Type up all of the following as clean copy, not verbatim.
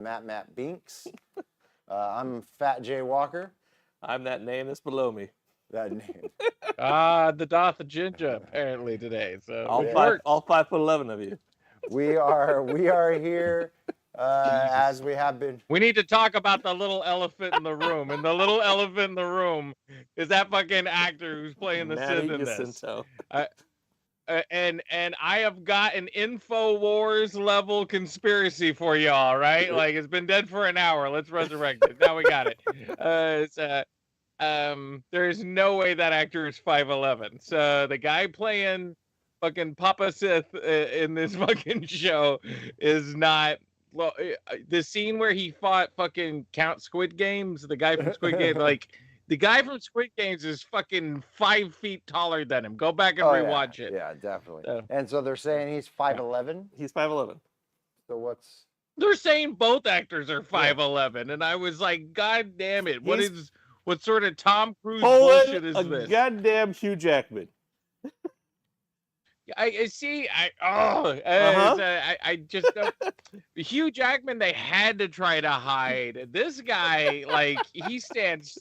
Matt Binks. I'm Phat J. Walker. I'm that name that's below me. That name. The Darth Ginger apparently today. So All 5'11" of you. We are here as we have been. we need to talk about the little elephant in the room, and the little elephant in the room is that fucking actor who's playing the Manny Sith in this. Jacinto. And I have got an InfoWars level conspiracy for y'all, right? Like, it's been dead for an hour. Let's resurrect it. Now we got it. There's no way that actor is 5'11". So the guy playing fucking Papa Sith in this fucking show is not. Well, the scene where he fought fucking Count Squid Games, the guy from Squid Games, like. The guy from Squid Games is fucking 5 feet taller than him. Go back and rewatch it. Yeah, definitely. And so they're saying he's 5'11". He's 5'11". So what's? They're saying both actors are 5'11", and I was like, God damn it! What sort of Tom Cruise bullshit is this? Goddamn Hugh Jackman. I see. I just don't. Hugh Jackman. They had to try to hide this guy. Like he stands.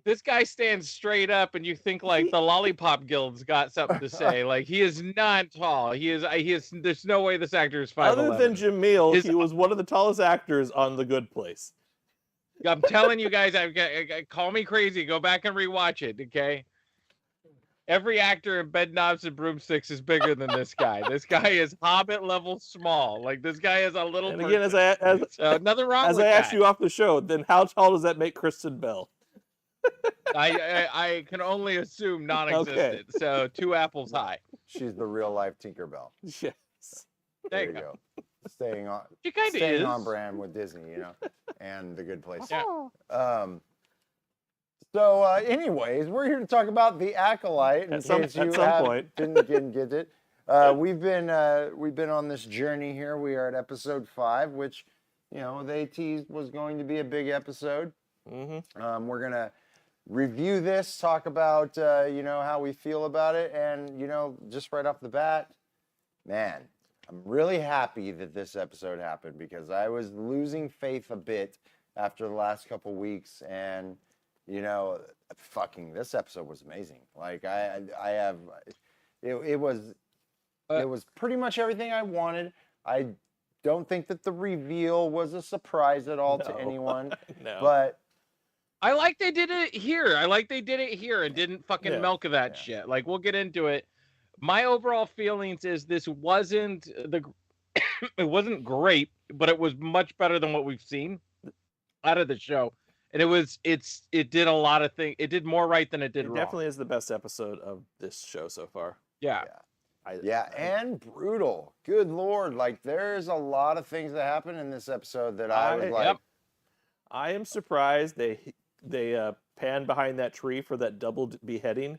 This guy stands straight up, and you think like the Lollipop Guild's got something to say. Like he is not tall. He is. There's no way this actor is 5'11". Other than Jamil, he was one of the tallest actors on The Good Place. I'm telling you guys, call me crazy. Go back and rewatch it, okay? Every actor in Bedknobs and Broomsticks is bigger than this guy. This guy is Hobbit level small. Like this guy is a little. And again, nothing wrong. As I asked you off the show, then how tall does that make Kristen Bell? I can only assume non-existent. Okay. So 2 apples high. She's the real life Tinkerbell. Yes. There you go. Staying on brand with Disney, and The Good Place. Yeah. So, anyways, we're here to talk about The Acolyte. At some point, didn't get it. We've been on this journey here. We are at episode 5, which they teased was going to be a big episode. Mm-hmm. We're gonna review this, talk about how we feel about it, and just right off the bat, man, I'm really happy that this episode happened because I was losing faith a bit after the last couple weeks, and this episode was amazing. Like it was pretty much everything I wanted. I don't think that the reveal was a surprise at all to anyone. No. But I like they did it here. And didn't fucking milk that shit. Like we'll get into it. My overall feelings is this wasn't it wasn't great, but it was much better than what we've seen out of the show. And it did a lot of things. It did more right than it did wrong. It definitely is the best episode of this show so far. Yeah. And brutal. Good Lord. Like, there's a lot of things that happen in this episode that I was like... Yep. I am surprised they panned behind that tree for that double beheading.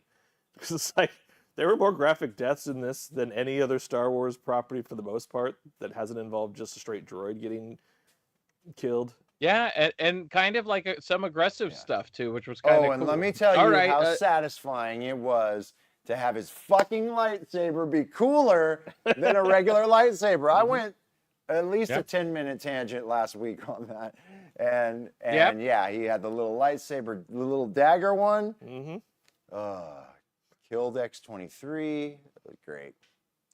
Because it's like, there were more graphic deaths in this than any other Star Wars property for the most part that hasn't involved just a straight droid getting killed. Yeah, and kind of like some aggressive stuff, too, which was kind of cool. And let me tell you how satisfying it was to have his fucking lightsaber be cooler than a regular lightsaber. I went at least a 10-minute tangent last week on that. And he had the little lightsaber, the little dagger one. Mm-hmm. Killed X-23. Great.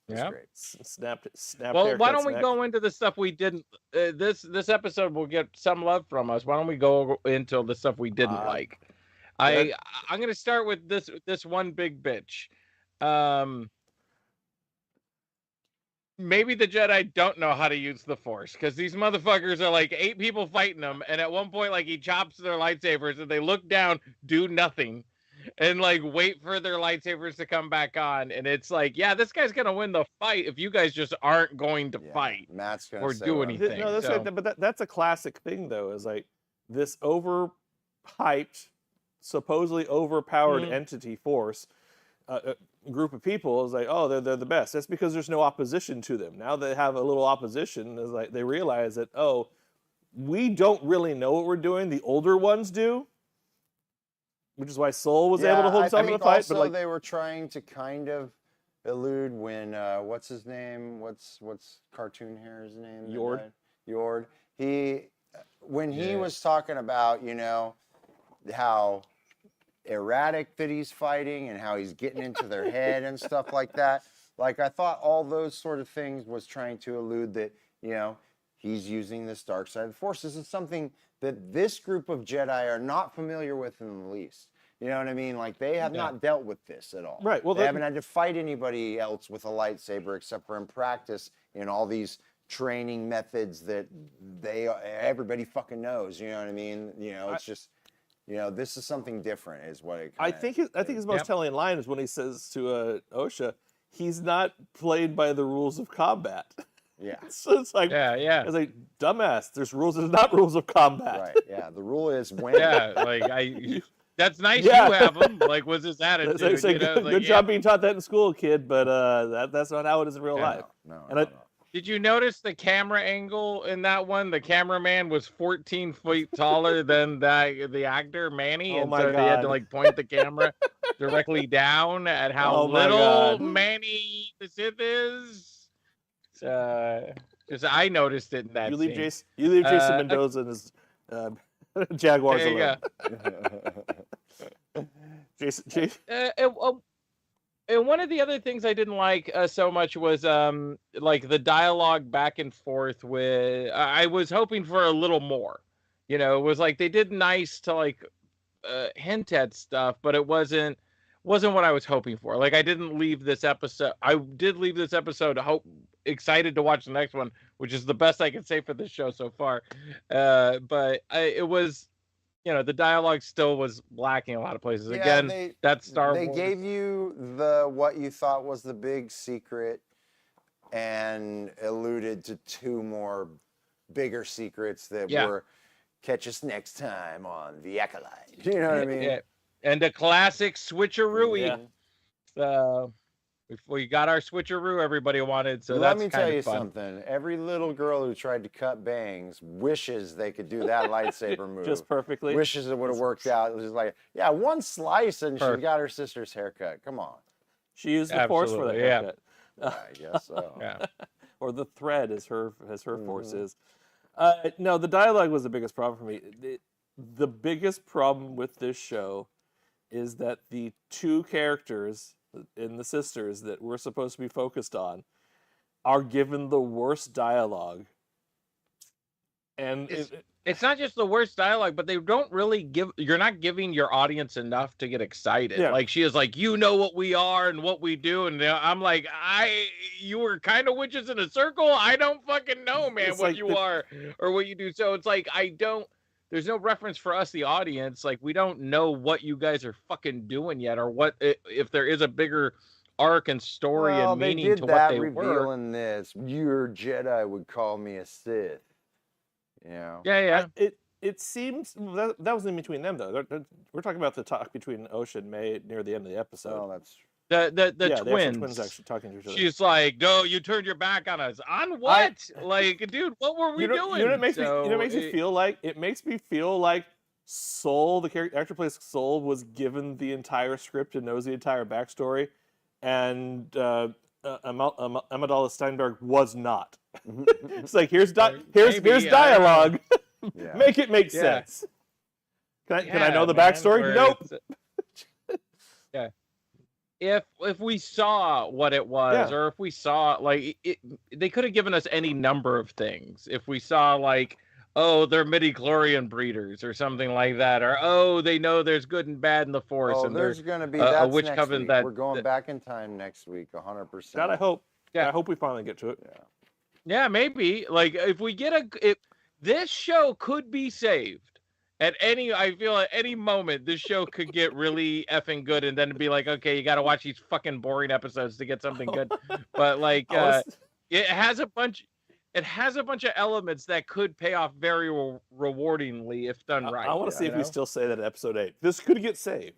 Yeah. Great. Snapped. Well, why don't we go into the stuff we didn't? This episode will get some love from us. Why don't we go into the stuff we didn't like? I'm going to start with this one big bitch. Maybe the Jedi don't know how to use the Force because these motherfuckers are like 8 people fighting them, and at one point, like he chops their lightsabers, and they look down, do nothing, and like wait for their lightsabers to come back on, and it's like, yeah, this guy's gonna win the fight if you guys just aren't going to fight or do anything. No, that's a classic thing though. Is like this overhyped, supposedly overpowered entity Force. Group of people is like, oh, they're the best. That's because there's no opposition to them. Now they have a little opposition. Is like they realize that, oh, we don't really know what we're doing. The older ones do, which is why Soul was able to hold himself in the fight. Also, but like, they were trying to kind of elude when what's his name? What's cartoon hair's name? Yord. Yord. when he Yeah. was talking about, how erratic that he's fighting and how he's getting into their head and stuff like that. Like, I thought all those sort of things was trying to allude that, he's using this dark side of the Force. This is something that this group of Jedi are not familiar with in the least. You know what I mean? Like, they have not dealt with this at all. Right. Well, they haven't had to fight anybody else with a lightsaber except for in practice in all these training methods that everybody fucking knows. You know what I mean? It's just, this is something different, is what it. I think his most telling line is when he says to Osha, he's not played by the rules of combat. Yeah. So it's like, it's like, dumbass. There's rules. There's not rules of combat. Right. Yeah. The rule is when. Yeah. Like That's nice. You have them. Like, was his attitude? Good job being taught that in school, kid. But that's not how it is in real life. No. Did you notice the camera angle in that one? The cameraman was 14 feet taller than the actor Manny, and so they had to like point the camera directly down at how little Manny the Sith is. Because I noticed it in that. You leave Jason Mendoza and his Jaguars alone. Jason. And one of the other things I didn't like so much was like the dialogue back and forth with. I was hoping for a little more. It was like they did nice to like hint at stuff, but it wasn't what I was hoping for. Like I didn't leave this episode. I did leave this episode excited to watch the next one, which is the best I can say for this show so far. But it was. The dialogue still was lacking a lot of places. Again, that's Star Wars. They gave you what you thought was the big secret and alluded to two more bigger secrets that were catch us next time on The Acolyte. You know what I mean? Yeah. And a classic switcheroo. We got our switcheroo everybody wanted, so let me that's kind tell you of fun. something. Every little girl who tried to cut bangs wishes they could do that lightsaber move. Just perfectly. Wishes it would have worked out. It was like, one slice and she got her sister's haircut. Come on. She used the Force for that haircut. I guess so. Or the thread as her Force is. No, the dialogue was the biggest problem for me. The biggest problem with this show is that the two characters in the sisters that we're supposed to be focused on are given the worst dialogue. And it's not just the worst dialogue, but they don't really you're not giving your audience enough to get excited. Yeah. Like she is like, what we are and what we do. And I'm like, you were kind of witches in a circle. I don't fucking know, man, it's what like you are or what you do. So it's like, there's no reference for us, the audience. Like, we don't know what you guys are fucking doing yet, or what if there is a bigger arc and story and meaning to what they were. In this, your Jedi would call me a Sith. Yeah. It seems that was in between them though. We're talking about the talk between Osha and May near the end of the episode. Oh, that's the twins. The twins actually talking to each other. She's like, "No, you turned your back on us. On what? Like, dude, what were we doing?" You know what makes me feel like? It makes me feel like Soul, the actor who plays Soul, was given the entire script and knows the entire backstory, and Amidala Steinberg was not. It's like here's dialogue. Make it make sense. Can I know the backstory? Nope. If we saw what it was, or if we saw like they could have given us any number of things. If we saw like, they're midi-chlorian breeders or something like that, or they know there's good and bad in the Force, and there's going to be a witch next coven week. that We're going back in time next week, 100%. God, I hope. Yeah, I hope we finally get to it. Yeah, maybe. Like if we get this show could be saved. I feel at any moment this show could get really effing good, and then be like, okay, you got to watch these fucking boring episodes to get something good. But like, it has a bunch of elements that could pay off very rewardingly if done right. I want to see if we still say that in episode 8. This could get saved.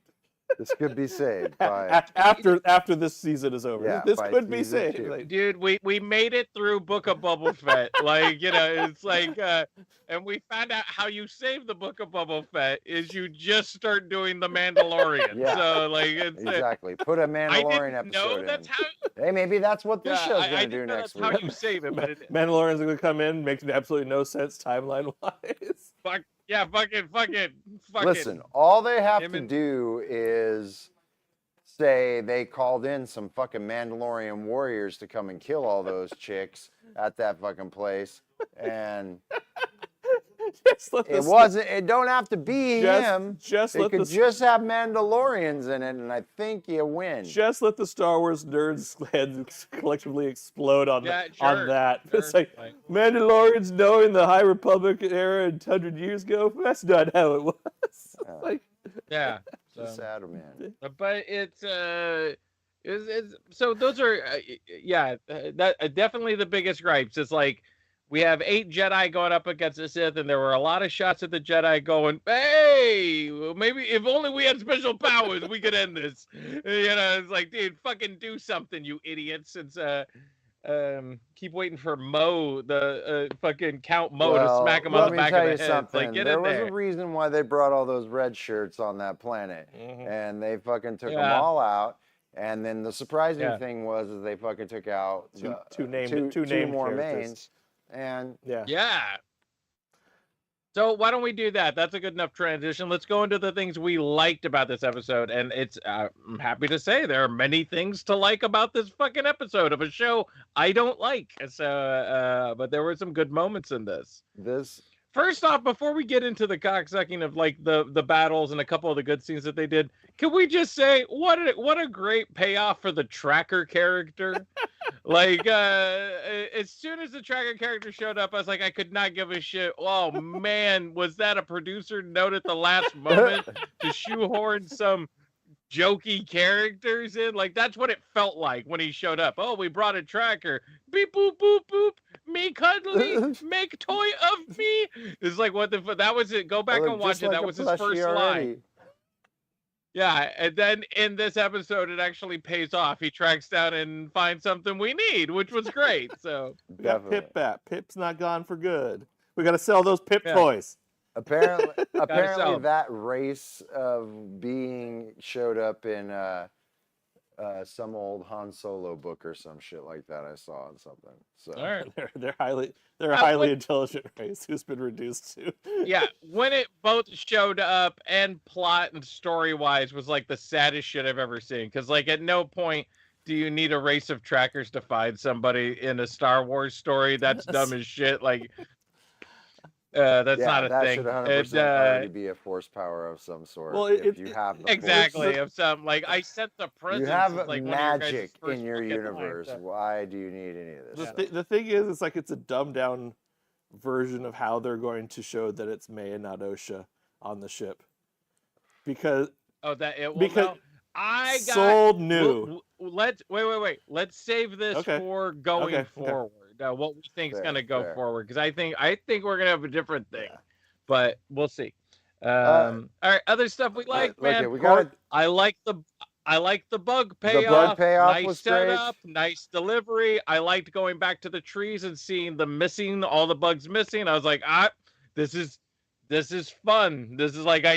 This could be saved by after this season is over. Yeah, This by could be season saved. 2. Like, Dude, we made it through Book of Boba Fett. Like, it's like, and we found out how you save the Book of Boba Fett is you just start doing the Mandalorian. Yeah. So like, it's exactly. Put a I Mandalorian didn't know episode that's in. how. Hey, maybe that's what this show's I gonna do didn't know next that's how week. you save it, but it, Mandalorians are going to come in, makes absolutely no sense timeline wise. fucking. Listen, all they have him to and- do is say they called in some fucking Mandalorian warriors to come and kill all those chicks at that fucking place, and it don't have to be him. Just They let could the just have Mandalorians in it, and I think you win. just let the Star Wars nerds' heads collectively explode on Yeah, on sure, that. sure, It's like like- Mandalorians knowing the High Republic era 100 years ago. That's not how it was. Yeah. Like, Yeah. It's So, sad, man. but it's so those are that definitely the biggest gripes. It's like we have 8 Jedi going up against the Sith, and there were a lot of shots at the Jedi going, "Hey, well, maybe if only we had special powers, we could end this." It's like, dude, fucking do something, you idiots! It's keep waiting for Mo, the fucking Count Mo, to smack him on the back of the head. It's like, get there in was there. a reason why they brought all those red shirts on that planet, and they fucking took them Yeah. all out. And then the surprising Yeah. thing was is they fucking took out two named more characters. mains, and Yeah. So why don't we do that? That's a good enough transition. Let's go into the things we liked about this episode. And it's, I'm happy to say there are many things to like about this fucking episode of a show I don't like. So, but there were some good moments in this. First off, before we get into the cocksucking of like the battles and a couple of the good scenes that they did, can we just say what a great payoff for the Tracker character? Like, as soon as the Tracker character showed up, I was like, I could not give a shit. Oh man, was that a producer note at the last moment to shoehorn some jokey characters in? Like, that's what it felt like when he showed up. Oh, we brought a Tracker. Beep boop boop boop. Me cuddly, make toy of me. It's like, what the fuck? That was it. Go back and watch it. That was his first line. Yeah, and then in this episode, it actually pays off. He tracks down and finds something we need, which was great. So we got Pip back. Pip's not gone for good. We got to sell those Pip toys. Apparently that race of being showed up in some old Han Solo book or some shit like that. I saw on something. So all right. they're a highly intelligent race who's been reduced to. Yeah, when it both showed up and plot and story wise was like the saddest shit I've ever seen. Because like at no point do you need a race of trackers to find somebody in a Star Wars story. That's dumb as shit. Like. That's not a that thing. Should 100% already be a force power of some sort. Well, if you have the exactly force. of some like I sense the presence. You have like magic one of in your universe. Lines. Why do you need any of this? The thing is, it's like it's a dumbed down version of how they're going to show that it's May and not Osha on the ship, because I got sold new. Let's wait. Let's save this for going forward. What we think is going to go forward, because I think we're going to have a different thing, but we'll see. All right, other stuff we like, man. Okay, I like the bug payoff. The bug payoff nice was setup, great. nice delivery. I liked going back to the trees and seeing all the bugs missing. I was like, this is fun. This is like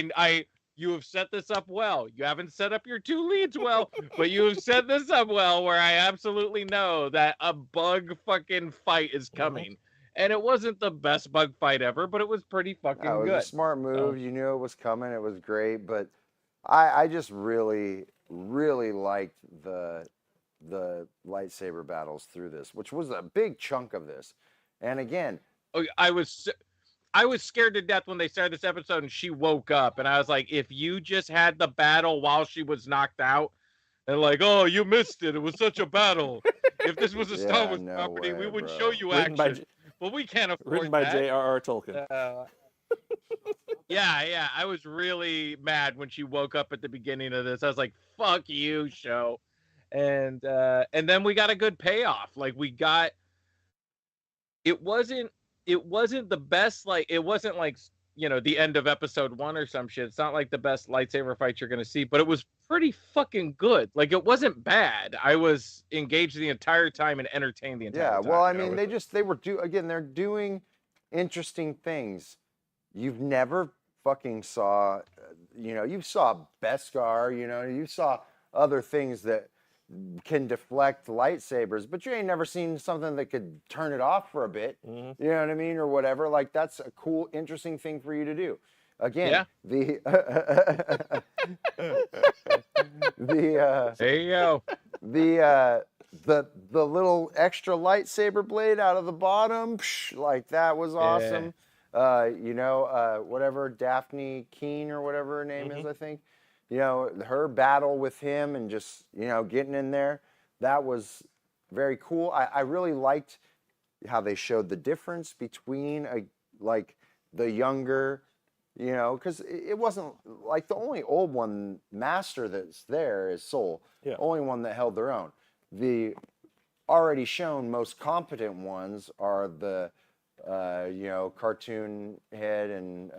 you have set this up well. You haven't set up your 2 leads well, but you have set this up well where I absolutely know that a bug fucking fight is coming. And it wasn't the best bug fight ever, but it was pretty fucking good. It was a smart move. You knew it was coming. It was great. But I just really, really liked the lightsaber battles through this, which was a big chunk of this. And again, I was scared to death when they started this episode and she woke up, and I was like, if you just had the battle while she was knocked out, and like, oh, you missed it. It was such a battle. If this was a Star Wars property, we would show you action. But we can't afford written by that. J.R.R. Tolkien. Yeah. I was really mad when she woke up at the beginning of this. I was like, fuck you, show. And then we got a good payoff. Like it wasn't the best, like it wasn't like, the end of episode 1 or some shit. It's not like the best lightsaber fight you're going to see, but it was pretty fucking good. Like, it wasn't bad. I was engaged the entire time and entertained the entire time. Well, I mean, they're doing interesting things. You've never fucking saw, you saw Beskar, you saw other things that can deflect lightsabers, but you ain't never seen something that could turn it off for a bit. Mm-hmm. You know what I mean, or whatever. Like, that's a cool, interesting thing for you to do. Again, there you go. The little extra lightsaber blade out of the bottom, like that was awesome. Whatever Daphne Keene or whatever her name is, I think. Her battle with him and just, getting in there, that was very cool. I really liked how they showed the difference between the younger, because it wasn't like the only old one master that's there is Soul. Yeah. Only one that held their own. The already shown most competent ones are the, cartoon head and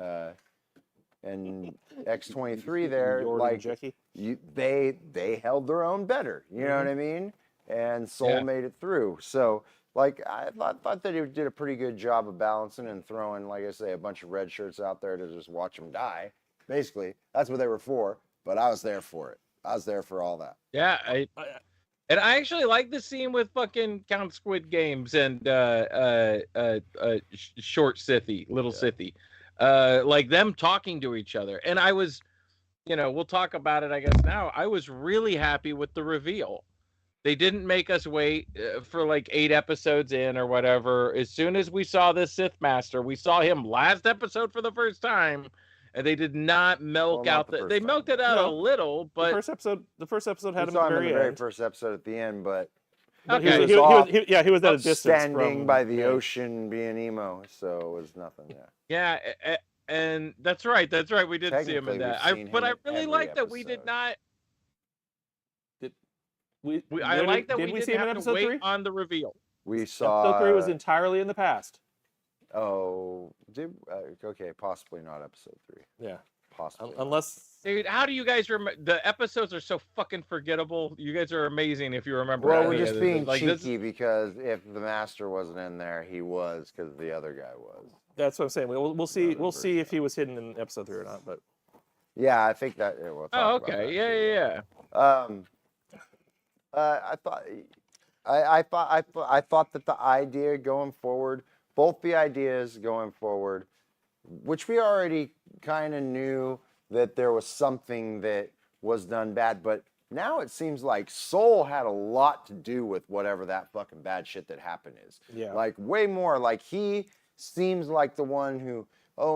X-23 there, like they held their own better. You know what I mean? And Soul made it through. So, like, I thought that he did a pretty good job of balancing and throwing, like I say, a bunch of red shirts out there to just watch them die. Basically, that's what they were for. But I was there for it. I was there for all that. Yeah, and I actually like the scene with fucking Count Squid Games and Short Sithy, Little Sithy. Like them talking to each other. And I was, we'll talk about it, I guess, now. I was really happy with the reveal. They didn't make us wait for like 8 episodes in or whatever. As soon as we saw this Sith Master, we saw him last episode for the first time. And they did not milk out they milked it out a little, but the first episode had him at at the very end. very first episode at the end, but okay. He was at a distance standing by the ocean being emo, so it was nothing. Yeah, and that's right. We did see him in that. But I really like that we did not. I like that we didn't have to wait on the reveal. We saw episode 3 was entirely in the past. Oh, okay, possibly not episode 3. Yeah, possibly. Unless, dude, how do you guys remember? The episodes are so fucking forgettable. You guys are amazing if you remember. Well, we're just being cheeky because if the master wasn't in there, he was because the other guy was. That's what I'm saying. We'll see. We'll see if he was hidden in episode 3 or not. But yeah, I think that. We'll talk about that yeah. I thought that the idea going forward. Both the ideas going forward, which we already kind of knew that there was something that was done bad, but now it seems like Soul had a lot to do with whatever that fucking bad shit that happened is. Yeah. Like, way more. Like, he seems like the one who,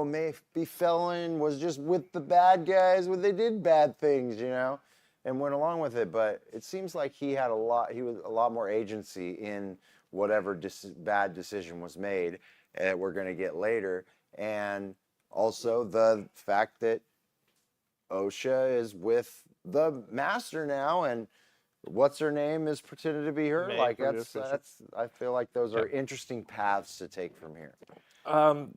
maybe fell in, was just with the bad guys when they did bad things, and went along with it. But it seems like he was a lot more agency in whatever bad decision was made that we're going to get later. And also the fact that Osha is with the master now, and what's her name is pretended to be her. May, like that's I feel like those are interesting paths to take from here. And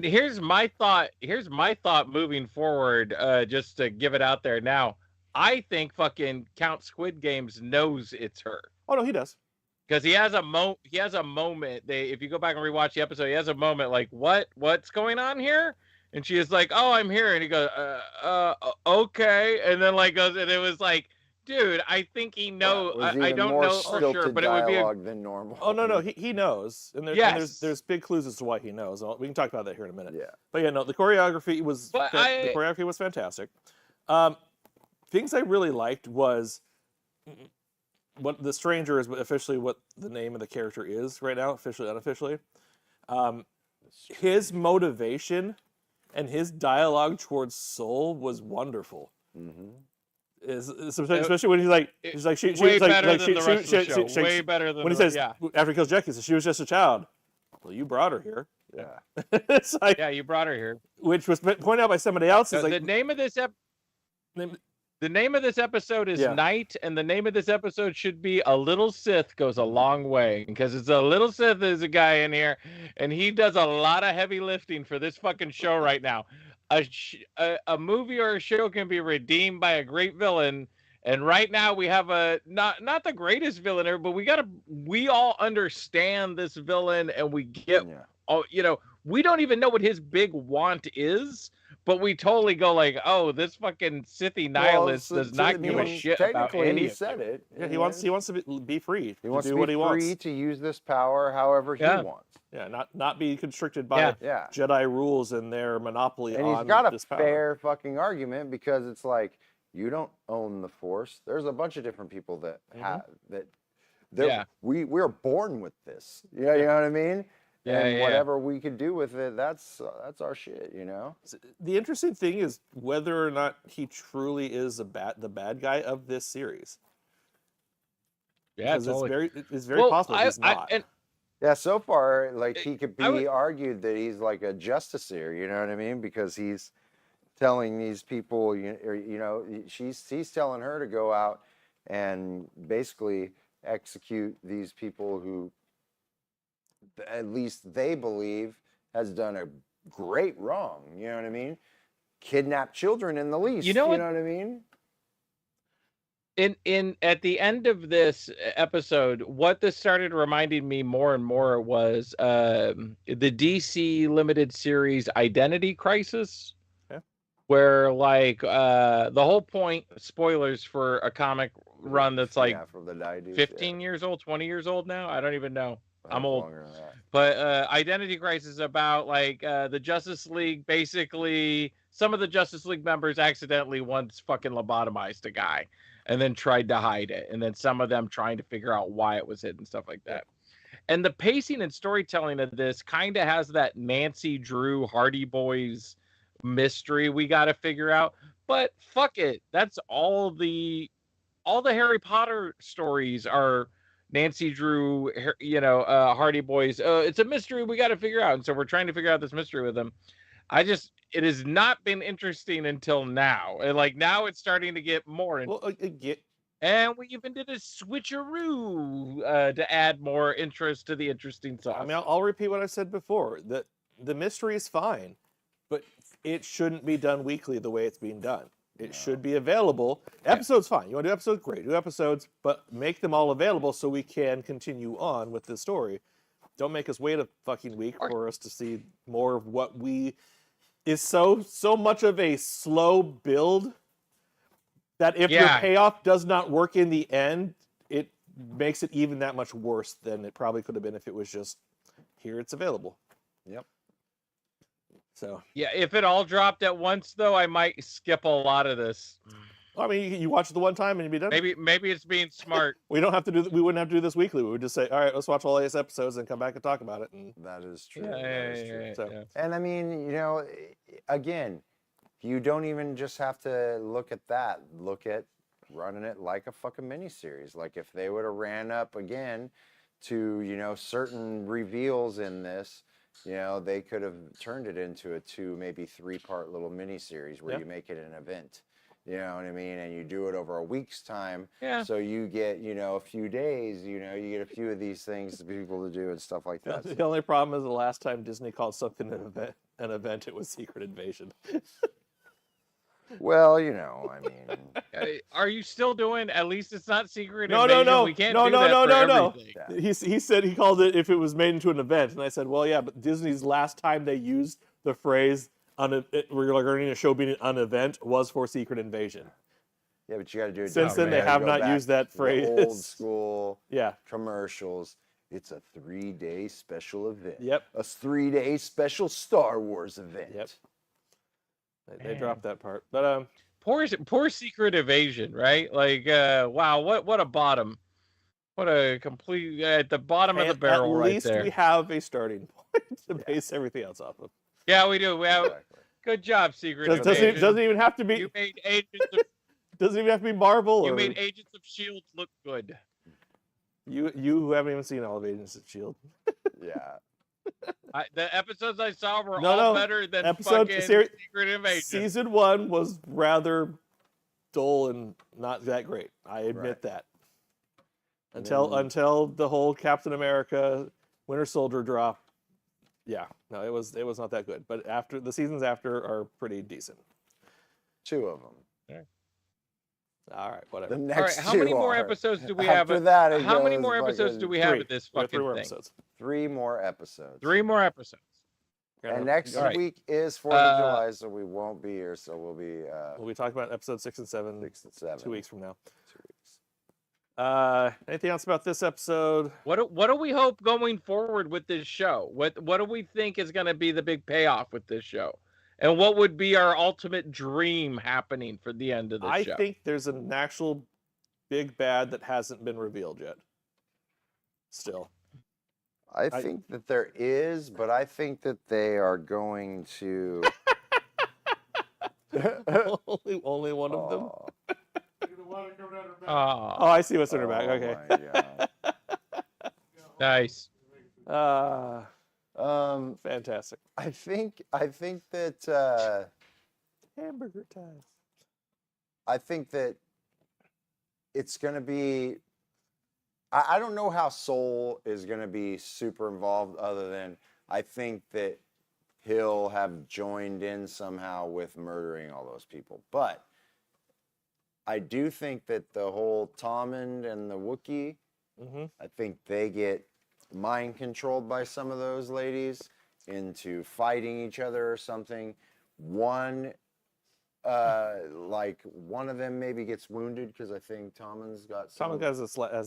here's my thought moving forward, just to give it out there now. I think fucking Count Squid Games knows it's her. Oh no, he does. Because he has a moment. If you go back and rewatch the episode, he has a moment like, what's going on here? And she is like, oh, I'm here. And he goes, okay. And then goes, and it was like, dude, I think he knows. I don't know for sure, but it would be than normal. Oh no, he knows, and there's big clues as to why he knows. We can talk about that here in a minute. Yeah. But yeah, no, the choreography was fantastic. Things I really liked was. What the stranger is officially what the name of the character is right now, officially, unofficially. His motivation and his dialogue towards Soul was wonderful. Mm-hmm. Especially when he's like, way better than the rest of the show. Way better than when he says after he kills Jackie, he says she was just a child. Well, you brought her here. Yeah. It's like, yeah, you brought her here. Which was pointed out by somebody else. The name of this The name of this episode is Yeah. Night, and the name of this episode should be A Little Sith Goes a Long Way, because it's a little Sith is a guy in here, and he does a lot of heavy lifting for this fucking show right now. A movie or a show can be redeemed by a great villain, and right now we have a not the greatest villain ever, but we all understand this villain, and we get we don't even know what his big want is. But we totally go like, oh, this fucking Sithy nihilist does not give a shit about any he of said it. it. Yeah, he wants to be free. He wants do to be what he free wants. to use this power however he wants. Yeah, not be constricted by Jedi rules and their monopoly on this power. And he's got a fair fucking argument, because it's like, you don't own the Force. There's a bunch of different people that have that. We're born with this. Yeah, you know what I mean? And whatever we could do with it, that's our shit, you know? The interesting thing is whether or not he truly is the bad guy of this series. Yeah, it's very possible he's not. Yeah, so far, like, he could be argued that he's like a justiciar, you know what I mean? Because he's telling these people, he's telling her to go out and basically execute these people who, at least they believe, has done a great wrong. You know what I mean? Kidnap children in the least. You know what I mean? In at the end of this episode, what this started reminding me more and more was the DC limited series Identity Crisis. Where like the whole point, spoilers for a comic run that's like from the 90s, 15 years old, 20 years old now. I don't even know. I'm old. But Identity Crisis is about like the Justice League. Basically, some of the Justice League members accidentally once fucking lobotomized a guy and then tried to hide it. And then some of them trying to figure out why it was hidden, stuff like that. And the pacing and storytelling of this kind of has that Nancy Drew Hardy Boys mystery we got to figure out. But fuck it. That's all the Harry Potter stories are Nancy Drew, Hardy Boys. It's a mystery we got to figure out. And so we're trying to figure out this mystery with them. It has not been interesting until now. And like now it's starting to get more interesting. And we even did a switcheroo to add more interest to the interesting sauce. I mean, I'll repeat what I said before. That the mystery is fine, but it shouldn't be done weekly the way it's being done. It should be available. Episodes, fine. You want to do episodes? Great. Do episodes, but make them all available so we can continue on with this story. Don't make us wait a fucking week for us to see more of what is so much of a slow build that if your payoff does not work in the end, it makes it even that much worse than it probably could have been if it was just, here it's available. Yep. So yeah, if it all dropped at once, though, I might skip a lot of this. I mean, you watch it the one time and you'd be done. Maybe it's being smart. We wouldn't have to do this weekly. We would just say, all right, let's watch all 8 episodes and come back and talk about it. And that is true. So. And I mean, again, you don't even just have to look at that. Look at running it like a fucking miniseries. Like if they would have ran up again to, certain reveals in this, they could have turned it into a 2, maybe 3-part little miniseries where you make it an event. You know what I mean? And you do it over a week's time. Yeah. So you get, a few days, you get a few of these things for people to do and stuff like that. The only problem is the last time Disney called something an event, it was Secret Invasion. Well, I mean, are you still doing? At least it's not Secret Invasion. No. We can't do that for everything. Yeah. He said he called it if it was made into an event, and I said, well, yeah, but Disney's last time they used the phrase regarding a show being an event was for Secret Invasion. Yeah, but you got to do it. Since then, they have not used that phrase. Old school commercials. It's a 3-day special event. Yep. A 3-day special Star Wars event. Yep. They dropped that part, but poor Secret Invasion, right? Like, wow, what a bottom, what a complete at the bottom of the barrel right there. At least we have a starting point to base everything else off of. Yeah, we do. We have good job, Secret Invasion. Doesn't even have to be. You made Agents of. Doesn't even have to be Marvel. You made Agents of S.H.I.E.L.D. look good. You who haven't even seen all of Agents of S.H.I.E.L.D. Yeah. The episodes I saw were all better than fucking Secret Invasion. Season 1 was rather dull and not that great. I admit Right. that. And Until the whole Captain America Winter Soldier drop, yeah, no, it was not that good. But after the seasons after are pretty decent. 2 of them. All right, whatever. The All right, next how many 2 more are. episodes do we have? After that, it How many goes more episodes do fucking we have 3. at this We have 3 fucking more thing? episodes. 3 more episodes. 3 more episodes. And next All right. week is 4th of July, so we won't be here. So we'll be We'll be talking about episode 6 and 7, 6 and 7. 2 weeks from now. 2 weeks. Anything else about this episode? What do we hope going forward with this show? What do we think is going to be the big payoff with this show? And what would be our ultimate dream happening for the end of the show? I think there's an actual big bad that hasn't been revealed yet. Still. I think that there is, but I think that they are going to. only one of them. Oh, Oh, I see what's in her back. Oh Okay. my God. nice. Fantastic. I think that Hamburger ties. I think that it's going to be. I don't know how Soul is going to be super involved, other than I think that he'll have joined in somehow with murdering all those people. But I do think that the whole Tommen and the Wookiee, I think they get mind controlled by some of those ladies into fighting each other or something. One of them maybe gets wounded because I think Tommen's got has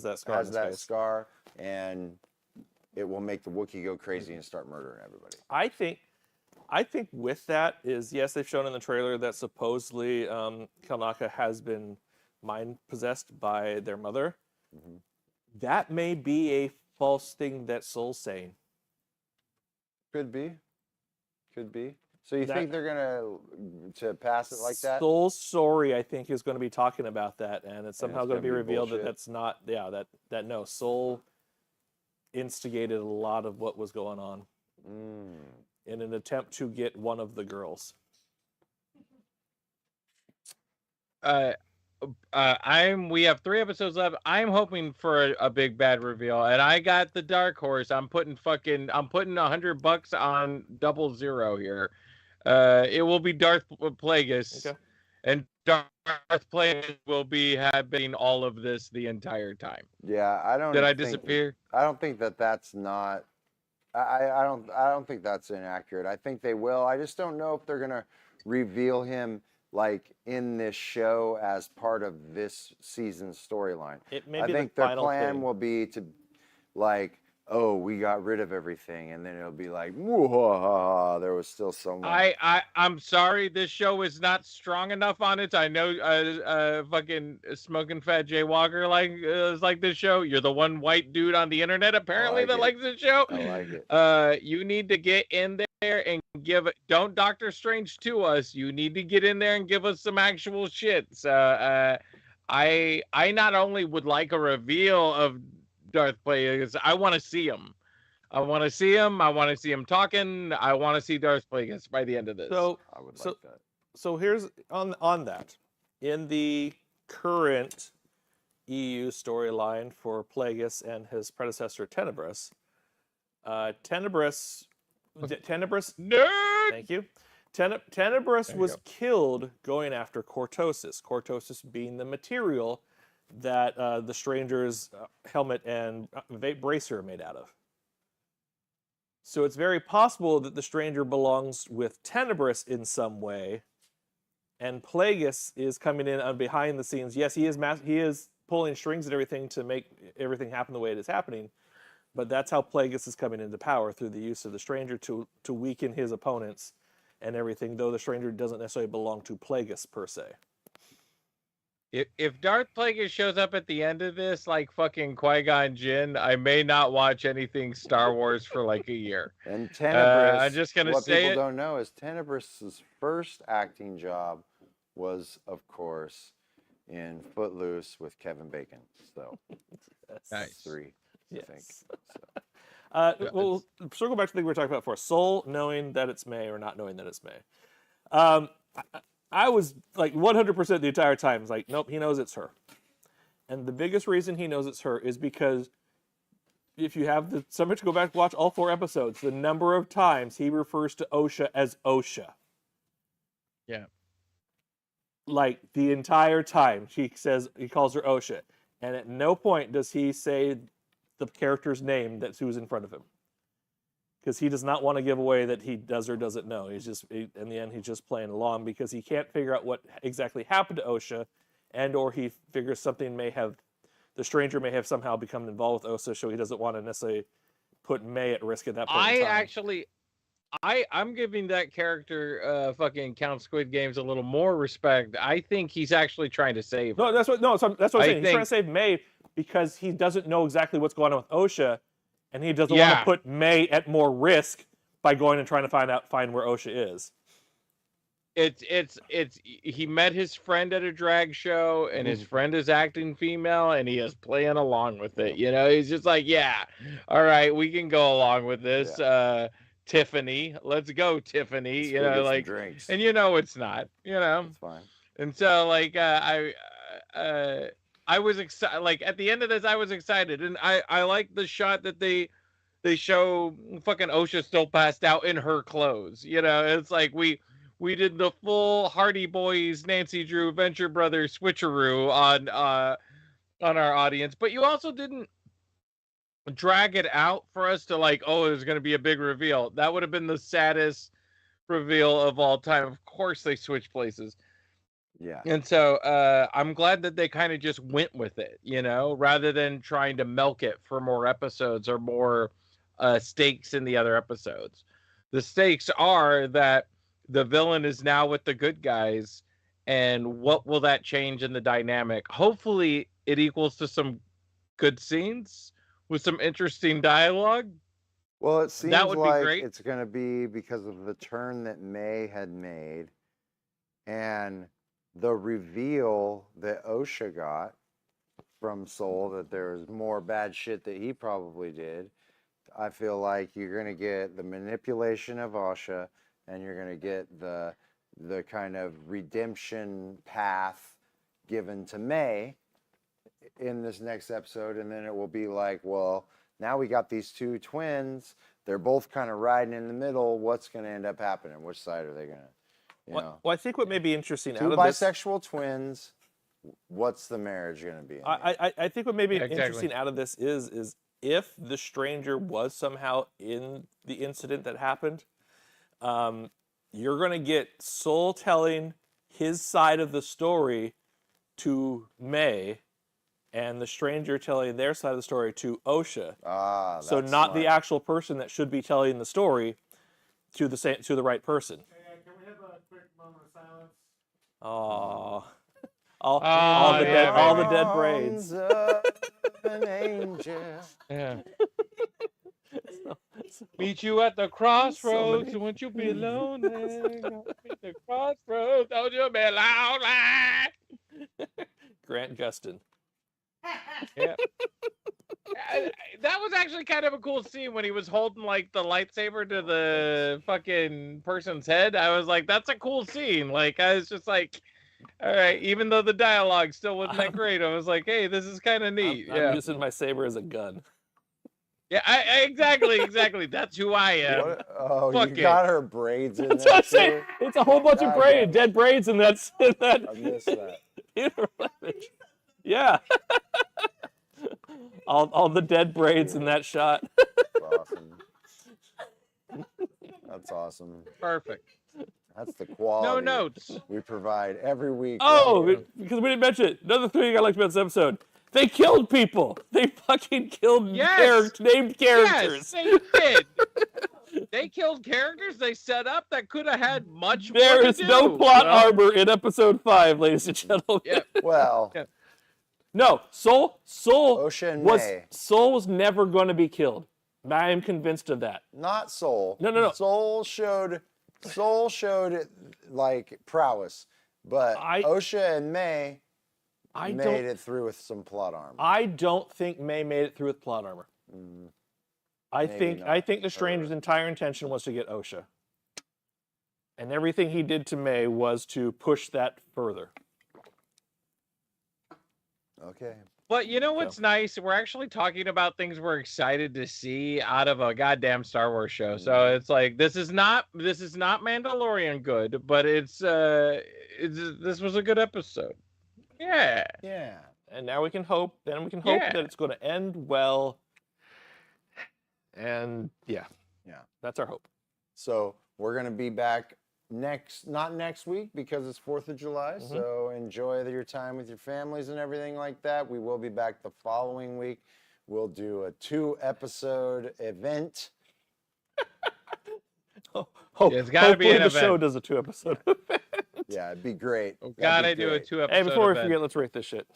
that scar. has in his that face. scar, and it will make the Wookiee go crazy and start murdering everybody. I think with that is, yes, they've shown in the trailer that supposedly Kelnaka has been mind possessed by their mother. That may be a false thing that Soul's saying. Could be. So you think they're gonna to pass it like that? Soul's story, I think, is going to be talking about that, and it's somehow going to be revealed bullshit. that that's not. Yeah, that no, Soul instigated a lot of what was going on in an attempt to get one of the girls. We have 3 episodes left. I'm hoping for a big bad reveal, and I got the dark horse. I'm putting $100 on 00 here. It will be Darth Plagueis, Okay. and Darth Plagueis will be having all of this the entire time. Yeah, I don't. Did I disappear? I don't think that's not. I don't think that's inaccurate. I think they will. I just don't know if they're gonna reveal him like in this show as part of this season's storyline. It may I be think the their final plan thing. will be to, like, oh, we got rid of everything, and then it'll be like, whoa, there was still someone. I'm sorry, this show is not strong enough on it. I know, fucking Smokin' Phat Jay Walker is like this show. You're the one white dude on the internet apparently that likes this show. I like it. You need to get in there and don't Doctor Strange to us. You need to get in there and give us some actual shit. So I not only would like a reveal of Darth Plagueis, I want to see him. I want to see him talking. I want to see Darth Plagueis by the end of this. So I would like that. So here's on that. In the current EU storyline for Plagueis and his predecessor Tenebrous, Tenebrous, nerd. thank you. Tenebrous There you was go. killed going after Cortosis. Cortosis being the material that the Stranger's helmet and bracer are made out of. So it's very possible that the Stranger belongs with Tenebrous in some way, and Plagueis is coming in on behind the scenes. Yes, he is pulling strings and everything to make everything happen the way it is happening, but that's how Plagueis is coming into power, through the use of the Stranger to weaken his opponents and everything, though the Stranger doesn't necessarily belong to Plagueis per se. If Darth Plagueis shows up at the end of this like fucking Qui-Gon Jinn, I may not watch anything Star Wars for like a year. And Tenebrous, I'm just gonna what say people it. don't know is Tenebrous's first acting job was, of course, in Footloose with Kevin Bacon. So Nice. 3, I think. Yes. So. We'll circle back to the thing we were talking about before. Soul knowing that it's May or not knowing that it's May. I was like 100% the entire time. It's like, nope, he knows it's her. And the biggest reason he knows it's her is because if you have the summer to go back and watch all 4 episodes, the number of times he refers to OSHA as OSHA. Yeah. Like the entire time he calls her OSHA. And at no point does he say the character's name that's who's in front of him. Because he does not want to give away that he does or doesn't know. In the end, he's just playing along because he can't figure out what exactly happened to OSHA, and or he figures something the stranger may have somehow become involved with OSHA, so he doesn't want to necessarily put May at risk at that point in time. I'm giving that character fucking Count Squid Games a little more respect. I think he's actually trying to save her. That's what I'm saying. He's trying to save May because he doesn't know exactly what's going on with OSHA, and he doesn't want to put May at more risk by going and trying to find where OSHA is. He met his friend at a drag show, and his friend is acting female, and he is playing along with it. You know, he's just like, yeah, all right, we can go along with this. Yeah. Tiffany, let's go, Tiffany. You know, like, drinks. And you know it's not. You know, it's fine. And so, like, I was excited. Like at the end of this, I was excited, and I like the shot that they show fucking OSHA still passed out in her clothes. You know, it's like we did the full Hardy Boys, Nancy Drew, Venture Brothers switcheroo on our audience, but you also didn't drag it out for us to like, oh, there's going to be a big reveal. That would have been the saddest reveal of all time. Of course, they switch places. Yeah. And so I'm glad that they kind of just went with it, you know, rather than trying to milk it for more episodes or more stakes in the other episodes. The stakes are that the villain is now with the good guys, and what will that change in the dynamic? Hopefully it equals to some good scenes with some interesting dialogue. Well, it seems that would like be great. It's going to be because of the turn that May had made and the reveal that OSHA got from Soul, that there's more bad shit that he probably did. I feel like you're going to get the manipulation of OSHA, and you're going to get the kind of redemption path given to May in this next episode. And then it will be like, well, now we got these 2 twins. They're both kind of riding in the middle. What's going to end up happening? Which side are they going to, Well, I think what may be interesting out of this... 2 bisexual twins, what's the marriage going to be? I think what may be interesting out of this is if the stranger was somehow in the incident that happened, you're going to get Soul telling his side of the story to May, and the stranger telling their side of the story to OSHA. So not smart. The actual person that should be telling the story to the right person. Can we have a quick moment of silence? All the dead braids. An angel. Yeah. Meet you at the crossroads. Won't you be lonely? Meet the crossroads. Don't you be lonely? Grant Gustin. Yeah. That was actually kind of a cool scene when he was holding like the lightsaber to the fucking person's head. I was like, that's a cool scene. Like, I was just like, all right, even though the dialogue still wasn't that great, I was like, hey, this is kind of neat. I'm using my saber as a gun. Yeah, exactly. That's who I am. You got her braids in That's there. what I'm saying. It's a whole bunch of braids, dead braids, and that's in that. I missed that. Yeah. all the dead braids in that shot. That's awesome. That's awesome. Perfect. That's the quality. No notes. We provide every week. Because we didn't mention it. Another thing I liked about this episode. They killed people. They fucking killed named characters. Yes, they did. They killed characters they set up that could have had much more There to is do. no plot armor in episode 5, ladies and gentlemen. Yeah. Well, no, Soul OSHA and May. Soul was never going to be killed. I am convinced of that. Not Soul. No. Soul showed like prowess, but OSHA and May made it through with some plot armor. I don't think May made it through with plot armor. I think the stranger's entire intention was to get OSHA. And everything he did to May was to push that further. Okay. But you know what's nice? We're actually talking about things we're excited to see out of a goddamn Star Wars show. So it's like this is not Mandalorian good, but this was a good episode. Yeah. Yeah. And now we can hope. Then we can hope Yeah. that it's going to end well. And yeah, that's our hope. So we're gonna be back not next week because it's 4th of July. Mm-hmm. So enjoy your time with your families and everything like that. We will be back the following week. We'll do a 2-episode event. It's gotta be an the show event. does a 2-episode event. Yeah, it'd be great. That'd be Gotta do a great. 2-episode. Hey, before we event. forget, let's rate this shit.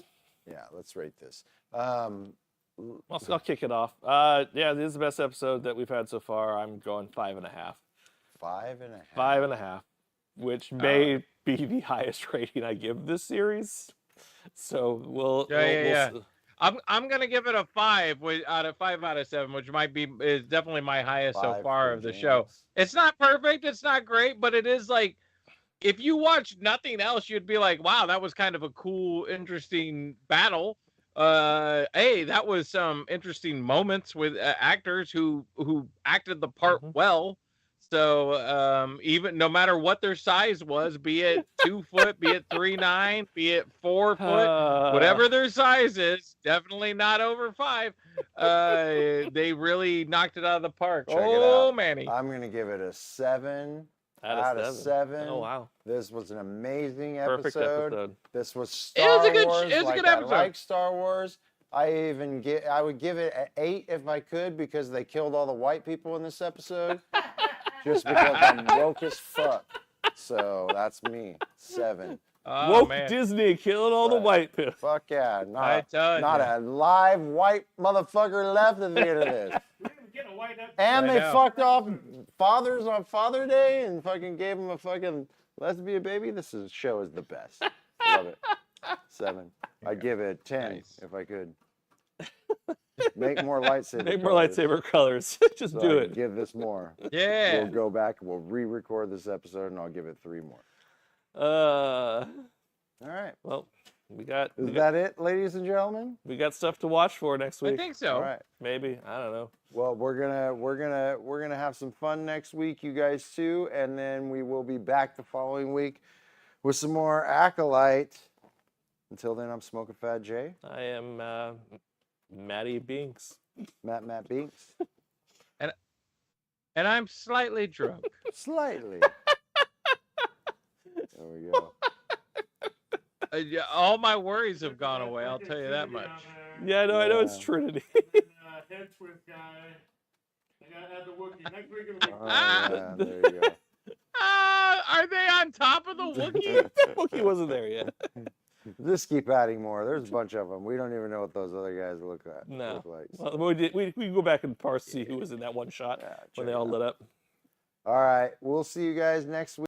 Yeah, let's rate this. I'll kick it off. Yeah, this is the best episode that we've had so far. I'm going 5.5. 5.5. 5.5, which may be the highest rating I give this series. So we'll I'm gonna give it a 5 out of 7, which is definitely my highest so 5 far for of the James. show. It's not perfect, it's not great, but it is like if you watch nothing else, you'd be like, wow, that was kind of a cool, interesting battle. Hey, that was some interesting moments with actors who acted the part well. So even no matter what their size was, be it 2 foot, be it 3'9", be it 4 foot, whatever their size is, definitely not over 5. They really knocked it out of the park. Check it out. Manny. I'm gonna give it a 7 out of 7. Oh wow! This was an amazing Perfect episode. This was It Star was a good. Wars. It was a good I episode. like Star Wars. I would give it an 8 if I could because they killed all the white people in this episode. Just because I'm woke as fuck. So that's me. 7. Oh, Woke man. Disney killing all the white people. Fuck yeah. I tell Not ya. a live white motherfucker left at the end of this. We didn't get a white up. And I they know. fucked off fathers on Father Day and fucking gave them a fucking lesbian baby. Show is the best. Love it. 7. I'd give it 10 Nice. if I could. Make more lightsaber. Make more colors lightsaber colors. Just so do I it. can give this more. Yeah. We'll go back and we'll re-record this episode and I'll give it 3 more. All All right. well, we got Is that it, ladies and gentlemen? we got stuff to watch for next week. I think so. All right. Maybe, I don't know. Well, we're gonna have some fun next week, you guys too, and then we will be back the following week with some more Acolyte. Until then, I'm Smokin' Phat J. I am Matty Binks. Matt Binks. And I'm slightly drunk. Slightly. There we go. Yeah, all my worries have gone away. I'll tell you that much. Yeah, no, I know it's Yeah. Trinity. Head twist guy. I gotta add the Wookiee. Next week it'll be. Oh, yeah, there you go. Are they on top of the Wookiee? Wookiee wasn't there yet. Just keep adding more. There's a bunch of them. We don't even know what those other guys look No. like. Well, we can go back and parse see who was in that one shot Yeah, when check they it all out. lit up. All right. We'll see you guys next week.